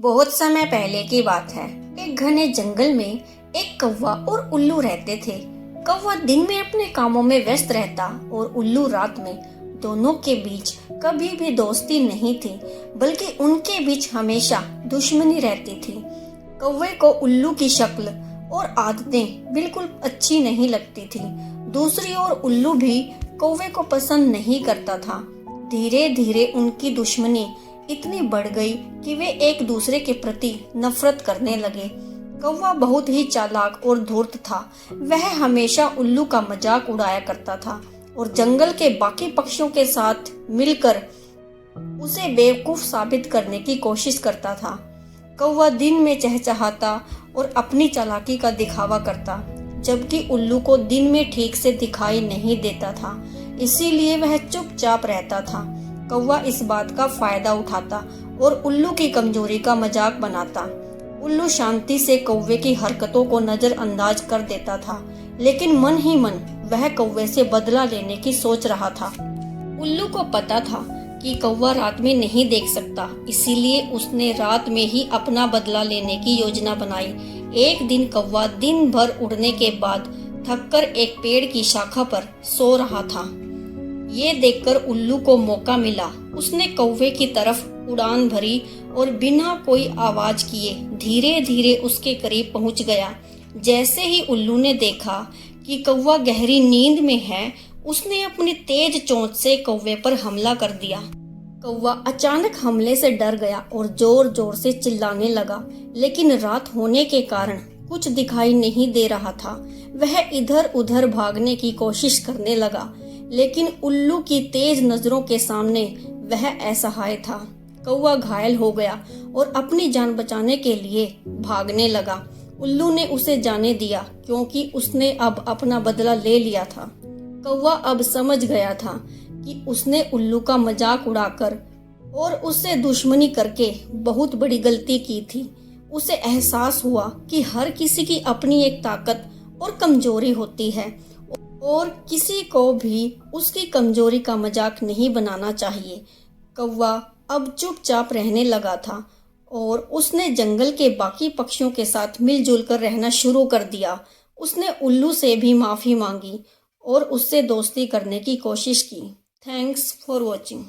बहुत समय पहले की बात है। एक घने जंगल में एक कौवा और उल्लू रहते थे। कौवा दिन में अपने कामों में व्यस्त रहता और उल्लू रात में। दोनों के बीच कभी भी दोस्ती नहीं थी, बल्कि उनके बीच हमेशा दुश्मनी रहती थी। कौवे को उल्लू की शक्ल और आदतें बिल्कुल अच्छी नहीं लगती थी। दूसरी ओर उल्लू भी कौवे को पसंद नहीं करता था। धीरे धीरे उनकी दुश्मनी इतनी बढ़ गई कि वे एक दूसरे के प्रति नफरत करने लगे। कौवा बहुत ही चालाक और धूर्त था। वह हमेशा उल्लू का मजाक उड़ाया करता था और जंगल के बाकी पक्षियों के साथ मिलकर उसे बेवकूफ साबित करने की कोशिश करता था। कौवा दिन में चहचहाता और अपनी चालाकी का दिखावा करता, जबकि उल्लू को दिन में ठीक से दिखाई नहीं देता था, इसीलिए वह चुपचाप रहता था। कौवा इस बात का फायदा उठाता और उल्लू की कमजोरी का मजाक बनाता। उल्लू शांति से कौवे की हरकतों को नजरअंदाज कर देता था, लेकिन मन ही मन वह कौवे से बदला लेने की सोच रहा था। उल्लू को पता था कि कौवा रात में नहीं देख सकता, इसीलिए उसने रात में ही अपना बदला लेने की योजना बनाई। एक दिन कौवा दिन भर उड़ने के बाद थककर एक पेड़ की शाखा पर सो रहा था। ये देखकर उल्लू को मौका मिला। उसने कौवे की तरफ उड़ान भरी और बिना कोई आवाज किए धीरे धीरे उसके करीब पहुंच गया। जैसे ही उल्लू ने देखा कि कौवा गहरी नींद में है, उसने अपनी तेज चोंच से कौवे पर हमला कर दिया। कौवा अचानक हमले से डर गया और जोर जोर से चिल्लाने लगा, लेकिन रात होने के कारण कुछ दिखाई नहीं दे रहा था। वह इधर उधर भागने की कोशिश करने लगा, लेकिन उल्लू की तेज नजरों के सामने वह असहाय था। कौवा घायल हो गया और अपनी जान बचाने के लिए भागने लगा। उल्लू ने उसे जाने दिया, क्योंकि उसने अब अपना बदला ले लिया था। कौवा अब समझ गया था कि उसने उल्लू का मजाक उड़ाकर और उससे दुश्मनी करके बहुत बड़ी गलती की थी। उसे एहसास हुआ कि हर किसी की अपनी एक ताकत और कमजोरी होती है और किसी को भी उसकी कमजोरी का मजाक नहीं बनाना चाहिए। कौवा अब चुपचाप रहने लगा था और उसने जंगल के बाकी पक्षियों के साथ मिलजुल कर रहना शुरू कर दिया। उसने उल्लू से भी माफी मांगी और उससे दोस्ती करने की कोशिश की। Thanks for watching.